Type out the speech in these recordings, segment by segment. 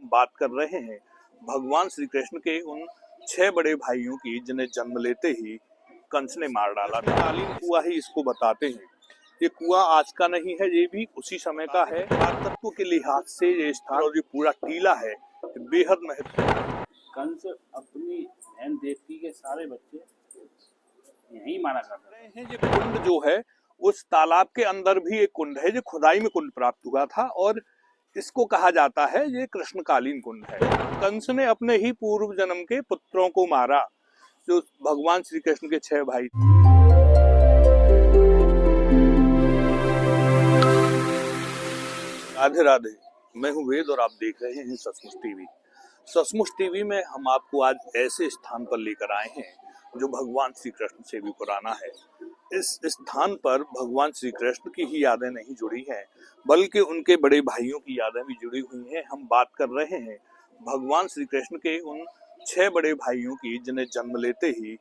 हम बात कर रहे हैं भगवान श्री कृष्ण के उन 6 बड़े भाइयों की जिन्हें जन्म लेते ही कंस ने मार डाला था। कालीन कुआं ही इसको बताते हैं। ये कुआं आज का नहीं है, ये भी उसी समय का है। पुरातत्व के लिहाज से ये स्थान और ये पूरा टीला है बेहद महत्वपूर्ण। कंस अपनी बहन देवकी के सारे बच्चे यहीं मारा करते हैं। ये कुंड जो है उस तालाब के अंदर भी एक कुंड है जो खुदाई में कुंड प्राप्त हुआ था और इसको कहा जाता है ये कृष्णकालीन कुंड है। कंस ने अपने ही पूर्व जन्म के पुत्रों को मारा जो भगवान श्री कृष्ण के 6 भाई। राधे राधे, मैं हूँ वेद और आप देख रहे हैं सचमुच टीवी। सचमुच टीवी में हम आपको आज ऐसे स्थान पर लेकर आए हैं जो भगवान श्री कृष्ण से भी पुराना है। इस स्थान पर भगवान श्री कृष्ण की ही यादें नहीं जुड़ी हैं बल्कि उनके बड़े भाइयों की यादें भी जुड़ी हुई हैं। हम बात कर रहे हैं भगवान श्री कृष्ण के उन 6 बड़े भाइयों की जिन्हें जन्म लेते ही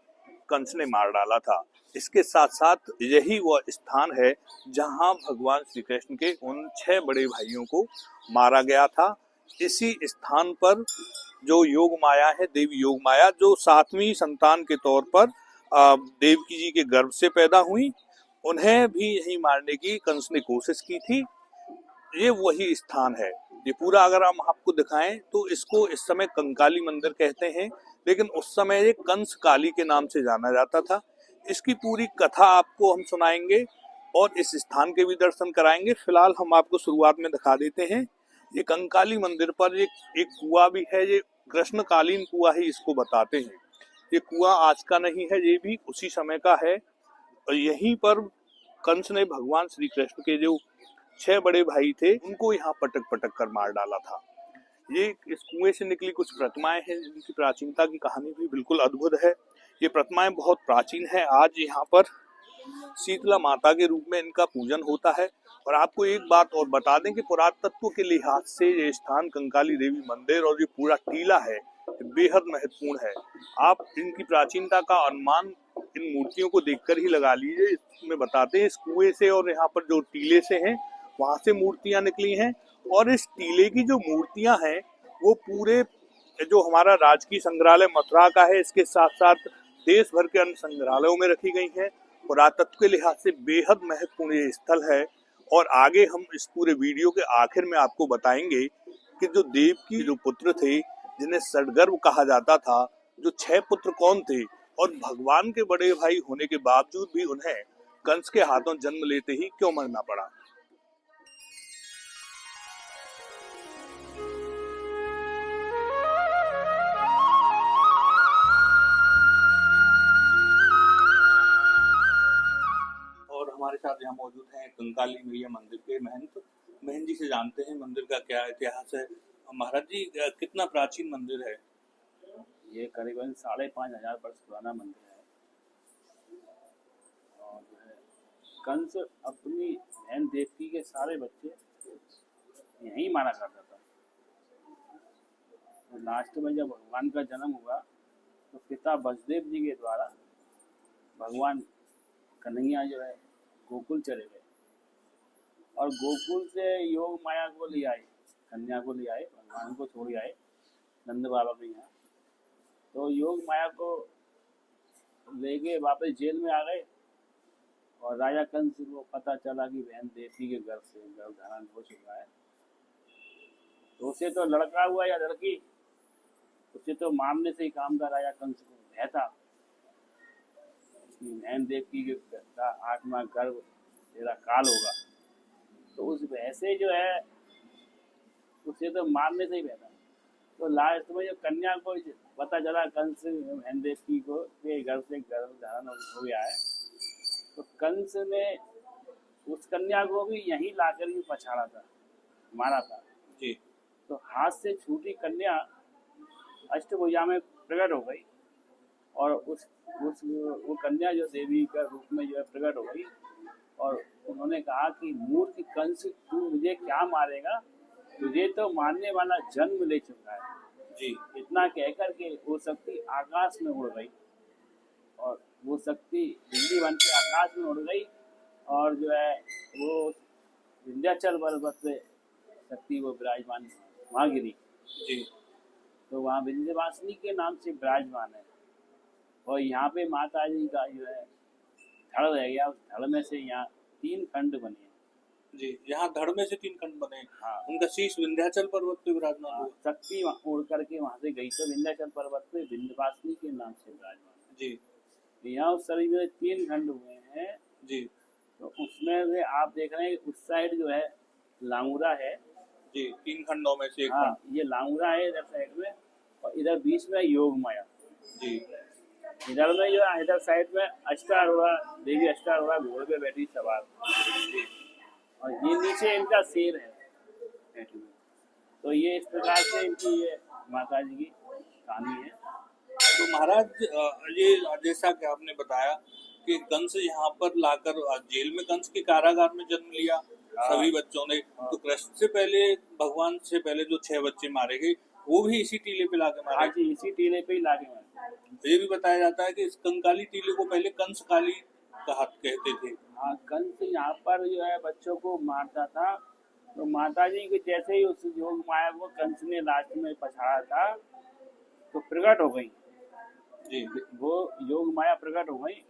कंस ने मार डाला था। इसके साथ साथ यही वह स्थान है जहां भगवान श्री कृष्ण के उन 6 बड़े भाइयों को मारा गया था। इसी स्थान पर जो योग माया है, देवी योग माया, जो 7वीं संतान के तौर पर देवकी जी के गर्भ से पैदा हुई, उन्हें भी यही मारने की कंस ने कोशिश की थी। ये वही स्थान है। ये पूरा अगर हम आपको दिखाएं तो इसको इस समय कंकाली मंदिर कहते हैं, लेकिन उस समय ये कंस काली के नाम से जाना जाता था। इसकी पूरी कथा आपको हम सुनाएंगे और इस स्थान के भी दर्शन कराएंगे। फिलहाल हम आपको शुरुआत में दिखा देते हैं। ये कंकाली मंदिर पर एक कुआं भी है, ये कृष्णकालीन कुआं ही इसको बताते हैं। ये कुआं आज का नहीं है, ये भी उसी समय का है और यहीं पर कंस ने भगवान श्री कृष्ण के जो 6 बड़े भाई थे उनको यहाँ पटक पटक कर मार डाला था। ये इस कुएं से निकली कुछ प्रतिमाएं हैं जिनकी प्राचीनता की कहानी भी बिल्कुल अद्भुत है। ये प्रतिमाएं बहुत प्राचीन है। आज यहाँ पर शीतला माता के रूप में इनका पूजन होता है। और आपको एक बात और बता दें कि पुरातत्व के लिहाज से ये स्थान कंकाली देवी मंदिर और ये पूरा टीला है बेहद महत्वपूर्ण है। आप इनकी प्राचीनता का अनुमान इन मूर्तियों को देखकर ही लगा लीजिए। इसमें बताते हैं इस कुएं से और यहाँ पर जो टीले से हैं वहां से मूर्तियां निकली हैं और इस टीले की जो मूर्तियां हैं वो पूरे जो हमारा राजकीय संग्रहालय मथुरा का है, इसके साथ साथ देश भर के अन्य संग्रहालयों में रखी गई हैं। पुरातत्व के लिहाज से बेहद महत्वपूर्ण ये स्थल है और आगे हम इस पूरे वीडियो के आखिर में आपको बताएंगे कि जो देव की जो पुत्र थे जिन्हें सडगर्भ कहा जाता था, जो 6 पुत्र कौन थे और भगवान के बड़े भाई होने के बावजूद भी उन्हें कंस के हाथों जन्म लेते ही क्यों मरना पड़ा। हमारे साथ यहाँ मौजूद हैं कंकाली मैया मंदिर के महंत। महंत जी से जानते हैं मंदिर का क्या इतिहास है। महाराज जी, कितना प्राचीन मंदिर है? ये करीबन 5,500 वर्ष पुराना मंदिर है। और जो है कंस अपनी बहन देवकी के सारे बच्चे यहीं मारा करता था। तो लास्ट में जब भगवान का जन्म हुआ तो पिता वसुदेव जी के द्वारा भगवान कन्हैया जो है गोकुल चले गए और गोकुल से योग माया को ले आए, कन्या को ले आए, भगवान को छोड़ आए नंद बाबा के यहाँ। तो योग माया को लेके वापस जेल में आ गए और राजा कंस को पता चला कि बहन देवकी के गर्भ से गर्भ धारण हो चुका है। तो उसे तो लड़का हुआ या लड़की, उसे तो मारने से ही काम था। राजा कंस को भय था कि बहन देवकी के आत्मा गर्भ तेरा काल होगा, तो उस भय से जो है उसे तो मारने से ही बहता। तो लास्ट में जब कन्या को पता चला कंस बहन देवकी को के घर से गर्भ धारण हो गया है, तो कंस ने उस कन्या को भी यहीं लाकर ही पछाड़ा था, मारा था जी। तो हाथ से छूटी कन्या अष्टभुजा में प्रकट हो गई और वो कन्या जो देवी का रूप में जो है प्रकट हो गई और उन्होंने कहा कि मूर्ख कंस, तू मुझे क्या मारेगा, तुझे तो मारने वाला जन्म ले चुका है जी। इतना कहकर के वो शक्ति आकाश में उड़ गई और वो शक्ति बिजली बन के आकाश में उड़ गई और जो है वो विंध्याचल पर्वत पे शक्ति वो विराजमान वहाँ गिरी जी। तो वहाँ विंध्यवासिनी के नाम से विराजमान है। और यहाँ पे माता जी का जो है धड़ रह गया, उस धड़ में से यहाँ 3 खंड बने हैं। जी, यहाँ धड़ में से 3 खंड बने। हाँ। उनका शीश विंध्याचल पर्वत पे विराजमान हाँ, हुआ। शक्ति उड़ करके वहाँ से गई तो विंध्याचल पर्वत पे विंध्यवासिनी के नाम से विराजमान है। जी यहाँ उस शरीर में 3 खंड हुए हैं। जी तो उसमें से आप देख रहे हैं उस साइड जो है लांगुरा है। जी, 3 खंडों में से एक हाँ, खंड। ये लांगुरा है इधर साइड में, और इधर बीच में योग माया। जी इधर में जो है इधर साइड में अष्टारूढ़ा देवी, अष्टारूढ़ा घोड़े पे बैठी सवार। जी। और ये नीचे इनका शेर है बैठी हुई। तो ये इस प्रकार से इनकी ये माता जी की कहानी है। तो महाराज ये जैसा कि आपने बताया कि कंस यहाँ पर लाकर जेल में कंस के कारागार में जन्म लिया सभी बच्चों ने। तो कृष्ण से पहले, भगवान से पहले जो 6 बच्चे मारे गए वो भी इसी टीले पे लाके मारे। हाँ जी, इसी टीले पे ही लाके मारे। ये भी बताया जाता है कि इस कंकाली टीले को पहले कंस काली कहते थे। हाँ, कंस यहाँ पर जो है बच्चों को मारता था। तो माता जी के जैसे ही उस योग माया को कंस ने लास्ट में पछाड़ा था तो प्रकट हो गई। जी। वो योग माया प्रकट हो गई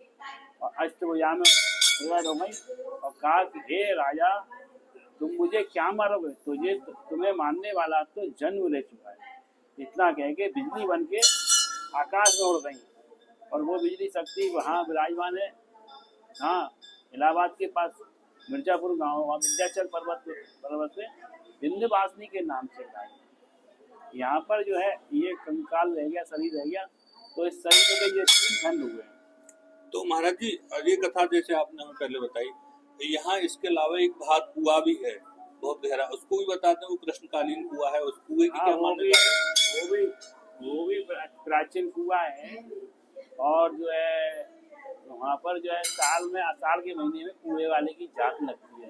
और अष्टभुजा में प्रकट हो गई और कहा कि हे राजा, तुम मुझे क्या मारोगे, तुम्हें मारने वाला तो जन्म ले चुका है। इतना कह के बिजली बन के आकाश में उड़ गई। और वो बिजली शक्ति वहाँ विराजमान है। हाँ, इलाहाबाद के पास मिर्जापुर गांव, वहाँ विंध्याचल पर्वत पे विंध्यवासिनी के नाम से गाय। यहाँ पर जो है ये कंकाल रह गया, शरीर रह गया। तो इस शरीर के ये 3 खंड हुए हैं। तो महाराज जी ये कथा जैसे आपने हमें पहले बताई, यहाँ इसके अलावा एक भाग कुआ भी है बहुत गहरा, उसको भी बताते हैं। वो कृष्णकालीन कुआ है, उस कुएं की क्या मान्यता है? वो भी प्राचीन कुआ है। और जो है वहाँ पर जो है साल में, आषाढ़ के महीने में कुएं वाले की जात लगती है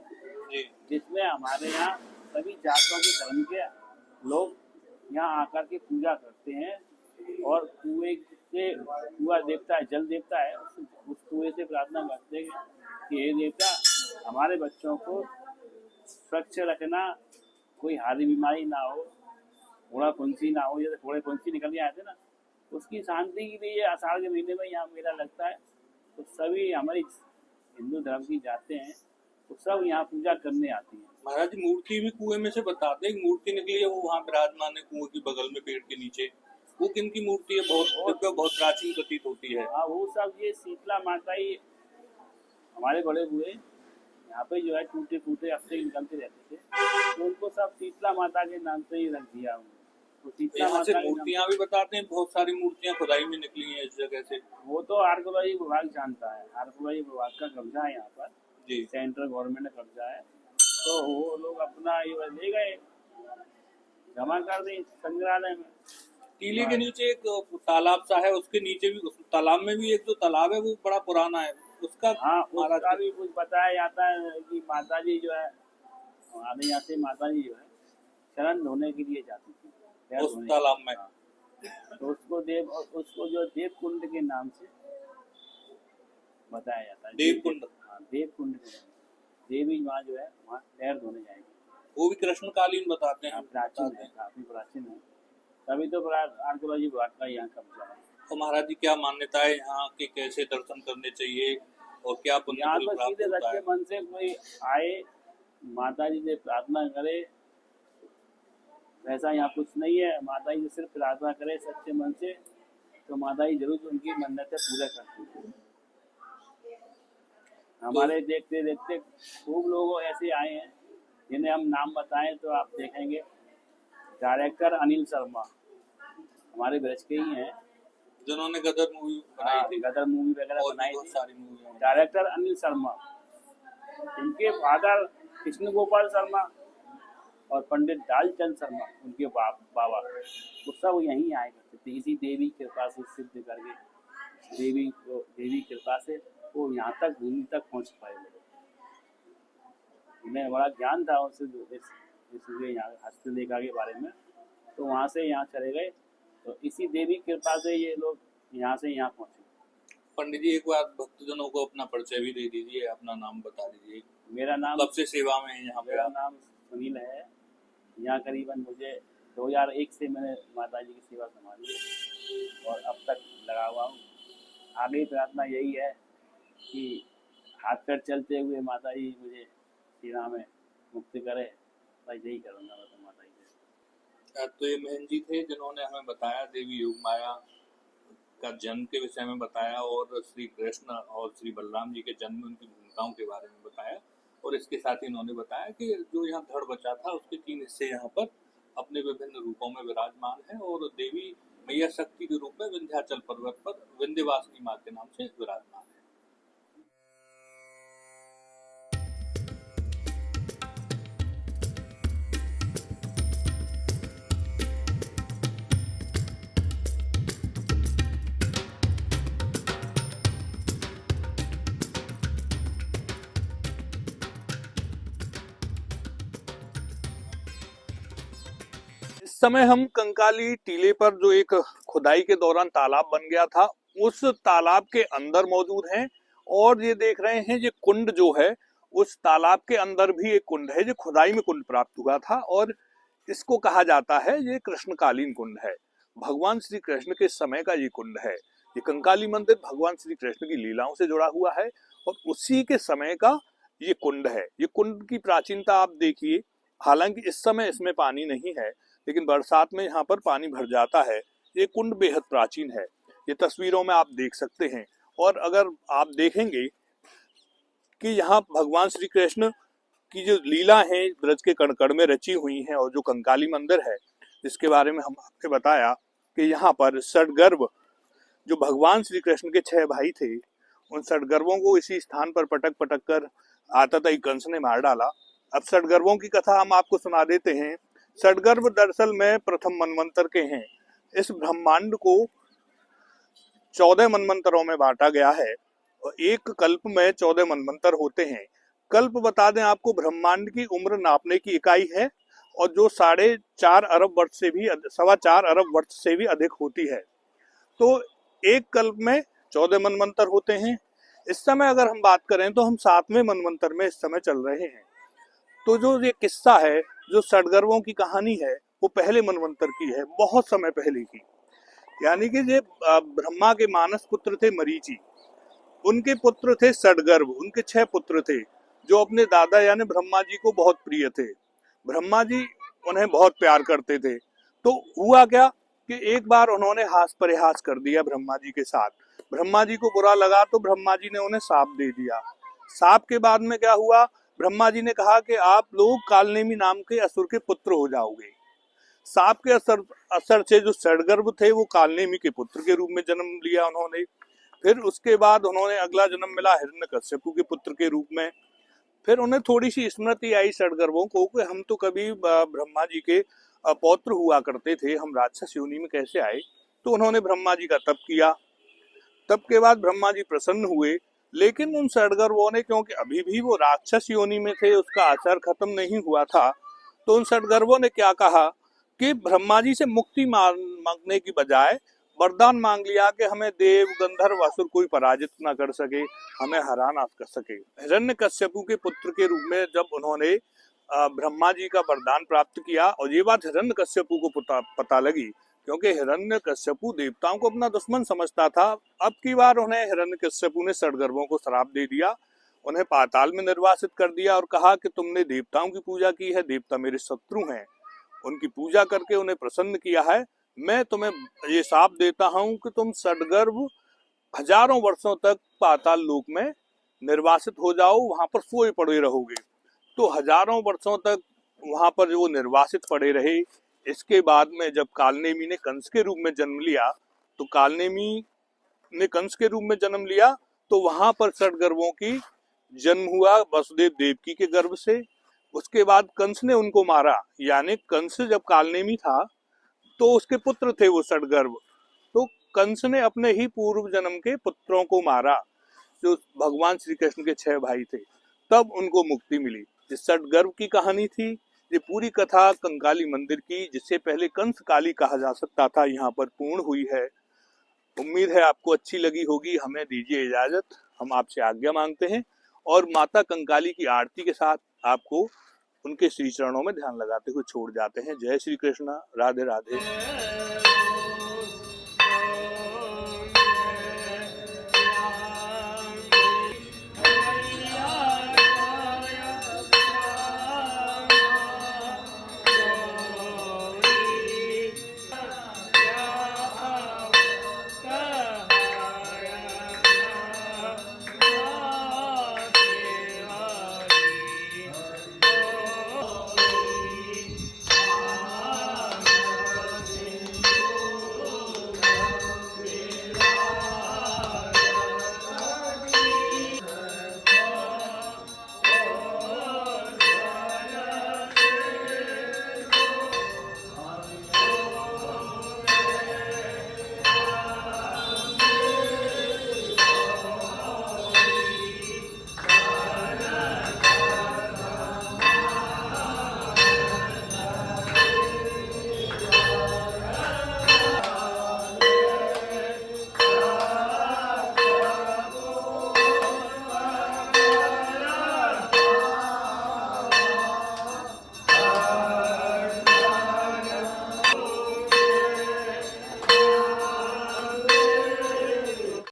जी। जिसमें हमारे यहाँ सभी जातों के धर्म के लोग यहाँ आकर के पूजा करते हैं। और कुएं से, कुआ देवता है, जल देवता है, उस कुएं से प्रार्थना करते हैं कि हे देवता, हमारे बच्चों को स्वच्छ रखना, कोई हारी बीमारी ना हो, घोड़ा फुंसी ना हो। जैसे घोड़े फुंसी निकल के आते ना, उसकी शांति के लिए आषाढ़ के महीने में यहाँ मेला लगता है। तो सभी हमारी हिंदू धर्म की जाते हैं तो सब यहाँ पूजा करने आती हैं। महाराज जी मूर्ति भी कुएं में से बताते हैं, मूर्ति निकली है वो वहाँ विराजमान है कुएं के बगल में पेड़ के नीचे। वो किन की मूर्ति है? बहुत प्राचीन प्रतीत होती है। हाँ, वो सब ये शीतला माता ही, हमारे बड़े बुए यहाँ पे जो है टूटे फूटे अक्षय निकलते रहते थे, तो उनको सब शीतला माता के नाम से ही रख दिया। तो शीतला यहाँ से माता मूर्तियाँ भी बताते हैं, बहुत सारी मूर्तियाँ खुदाई में निकली हैं इस जगह से। वो तो आर्कोलॉजी विभाग जानता है। आर्कोलॉजी विभाग का कब्जा है यहाँ पर जी। सेंट्रल गवर्नमेंट का कब्जा है। तो वो लोग अपना ये ले गए, जमा कर दी संग्रहालय में। टीले के नीचे एक तालाब सा है, उसके नीचे भी, उस तालाब में भी एक जो तालाब है वो बड़ा पुराना है, उसका हाँ, उसका भी कुछ बताया जाता है कि माता जी जो है हमारे यहाँ से माता जी जो है शरण धोने के लिए जाती थी उस तालाब में। तो उसको जो देव कुंड के नाम से बताया जाता है। देव कुंड। हाँ, देव कुंड के नाम। देवी वहाँ जो है वहाँ पैर धोने जाएगी। वो भी कृष्णकालीन बताते हैं। प्राचीन है, काफी प्राचीन है। तभी तो आर्कोलॉजी विभाग का यहाँ कब्जा है। तो महाराज जी क्या मान्यता है यहाँ के, कैसे दर्शन करने चाहिए और क्या पुण्य यहाँ फल तो प्राप्त सीधे होता सच्चे है? मन से कोई आए, माता जी से प्रार्थना करे, वैसा यहाँ कुछ नहीं है। माता जी सिर्फ प्रार्थना करे सच्चे मन से, तो माता जी जरूर उनकी मन्नतें पूरा करती है। हमारे देखते देखते खूब लोग ऐसे आए हैं जिन्हें हम नाम बताएं तो आप देखेंगे। डायरेक्टर अनिल शर्मा हमारे ब्रज के ही हैं, जिन्होंने गदर मूवी बनाई थी, गदर मूवी वगैरह और बनाई बहुत थी। सारी मूवी। डायरेक्टर अनिल शर्मा, उनके फादर कृष्ण गोपाल शर्मा और पंडित दालचंद शर्मा उनके बाबा, वो सब यहीं आए करते थे। इसी देवी कृपा से सिद्ध करके, देवी कृपा से वो यहाँ तक, भूमि तक पहुँच पाए। उन्हें बड़ा ज्ञान था उससे, इसलिए यहाँ हस्तलेखा के बारे में, तो वहाँ से यहाँ चले गए। तो इसी देवी कृपा से ये लोग यहाँ से यहाँ पहुँचे। पंडित जी एक बार भक्तजनों को अपना परिचय भी दे दीजिए, अपना नाम बता दीजिए। मेरा नाम, कब से सेवा में है यहाँ पे? मेरा नाम सुनील है। यहाँ करीबन मुझे 2001 से मैंने माता जी की सेवा संभाली है और अब तक लगा हुआ हूँ। आगे की प्रार्थना यही है कि हाथ पैर चलते हुए माता जी मुझे सीना में मुक्त करे। बस यही करूँगा मैं तो माता जी से। तो ये महन जी थे जिन्होंने हमें बताया देवी योगमाया का जन्म के विषय में बताया और श्री कृष्ण और श्री बलराम जी के जन्म में उनकी भूमिकाओं के बारे में बताया। और इसके साथ ही इन्होंने बताया कि जो यहाँ धड़ बचा था उसके 3 हिस्से यहाँ पर अपने विभिन्न रूपों में विराजमान है और देवी मैया शक्ति के रूप में विंध्याचल पर्वत पर विंध्यवासिनी माँ के नाम से विराजमान है। इस समय हम कंकाली टीले पर जो एक खुदाई के दौरान तालाब बन गया था उस तालाब के अंदर मौजूद हैं और ये देख रहे हैं ये कुंड जो है उस तालाब के अंदर भी एक कुंड है जो खुदाई में कुंड प्राप्त हुआ था और इसको कहा जाता है ये कृष्णकालीन कुंड है। भगवान श्री कृष्ण के समय का ये कुंड है। ये कंकाली मंदिर भगवान श्री कृष्ण की लीलाओं से जुड़ा हुआ है और उसी के समय का ये कुंड है। ये कुंड की प्राचीनता आप देखिए, हालांकि इस समय इसमें पानी नहीं है लेकिन बरसात में यहाँ पर पानी भर जाता है। ये कुंड बेहद प्राचीन है, ये तस्वीरों में आप देख सकते हैं। और अगर आप देखेंगे कि यहाँ भगवान श्री कृष्ण की जो लीला है ब्रज के कण कण में रची हुई है और जो कंकाली मंदिर है जिसके बारे में हम आपने बताया कि यहाँ पर सटगर्भ जो भगवान श्री कृष्ण के 6 भाई थे उन सटगर्भों को इसी स्थान पर पटक पटक कर आतताई कंस ने मार डाला। अब सटगर्भों की कथा हम आपको सुना देते हैं। सटगर्भ दरअसल में प्रथम मनवंतर के हैं। इस ब्रह्मांड को 14 मनवंतरों में बांटा गया है और एक कल्प में 14 मनवंतर होते हैं। कल्प बता दें आपको ब्रह्मांड की उम्र नापने की इकाई है और जो 4.5 अरब वर्ष से भी 4.25 अरब वर्ष से भी अधिक होती है। तो एक कल्प में 14 मनवंतर होते हैं। इस समय अगर हम बात करें तो हम 7वें मनवंतर में इस समय चल रहे हैं। तो जो ये किस्सा है, जो सटगर्भों की कहानी है, वो पहले मनवंतर की है, बहुत समय पहले की। यानी कि ये ब्रह्मा के मानस पुत्र थे मरीचि, उनके पुत्र थे सटगर्भ, उनके 6 पुत्र थे जो अपने दादा यानी ब्रह्मा जी को बहुत प्रिय थे। ब्रह्मा जी उन्हें बहुत प्यार करते थे। तो हुआ क्या कि एक बार उन्होंने हास परिहास कर दिया ब्रह्मा जी के साथ। ब्रह्मा जी को बुरा लगा तो ब्रह्मा जी ने उन्हें शाप दे दिया। शाप के बाद में क्या हुआ, ब्रह्मा जी ने कहा कि आप लोग कालनेमी नाम के असुर के पुत्र हो जाओगे। सांप के असर से जो सटगर्भ थे वो कालनेमी के पुत्र के रूप में जन्म लिया उन्होंने। फिर उसके बाद उन्होंने अगला जन्म मिला हिरण्यकश्यपु के पुत्र के रूप में। फिर उन्हें थोड़ी सी स्मृति आई सटगर्भों को कि हम तो कभी ब्रह्मा जी के पौत्र हुआ करते थे, हम राक्षस योनि में कैसे आए। तो उन्होंने ब्रह्मा जी का तप किया। तप के बाद ब्रह्मा जी प्रसन्न हुए, लेकिन उन सटगर्भों ने, क्योंकि अभी भी वो राक्षस योनि में थे, उसका आचार खत्म नहीं हुआ था, तो उन सटगर्भों ने क्या कहा कि ब्रह्मा जी से मुक्ति मांगने की बजाय वरदान मांग लिया कि हमें देव गंधर्व असुर कोई पराजित ना कर सके, हमें हरा ना कर सके। हिरण्यकश्यपु के पुत्र के रूप में जब उन्होंने ब्रह्मा जी का वरदान प्राप्त किया, और ये बात हिरण्यकश्यपु को पता लगी, क्योंकि हिरण्यकश्यपु देवताओं को अपना दुश्मन समझता था। अब की बार उन्हें हिरण्यकश्यपु ने सटगर्भों को श्राप दे दिया, उन्हें पाताल में निर्वासित कर दिया और कहा कि तुमने देवताओं की पूजा की है, देवता मेरे शत्रु हैं, उनकी पूजा करके उन्हें प्रसन्न किया है। मैं तुम्हें ये शाप देता हूं कि तुम सटगर्भ हजारों वर्षों तक पाताल लोक में निर्वासित हो जाओ, वहां पर सोए पड़े रहोगे। तो हजारों वर्षों तक वहां पर वो निर्वासित पड़े रहे। इसके बाद में जब कालनेमी ने कंस के रूप में जन्म लिया, तो कालनेमी ने कंस के रूप में जन्म लिया, तो वहां पर सटगर्भों की जन्म हुआ वसुदेव देवकी के गर्भ से। उसके बाद कंस ने उनको मारा, यानी कंस जब कालनेमी था तो उसके पुत्र थे वो सटगर्भ। तो कंस ने अपने ही पूर्व जन्म के पुत्रों को मारा जो भगवान श्री कृष्ण के 6 भाई थे, तब उनको मुक्ति मिली। जिस सटगर्भ की कहानी थी, ये पूरी कथा कंकाली मंदिर की, जिससे पहले कंस काली कहा जा सकता था, यहाँ पर पूर्ण हुई है। उम्मीद है आपको अच्छी लगी होगी। हमें दीजिए इजाजत, हम आपसे आज्ञा मांगते हैं और माता कंकाली की आरती के साथ आपको उनके श्री चरणों में ध्यान लगाते हुए छोड़ जाते हैं। जय श्री कृष्ण, राधे राधे।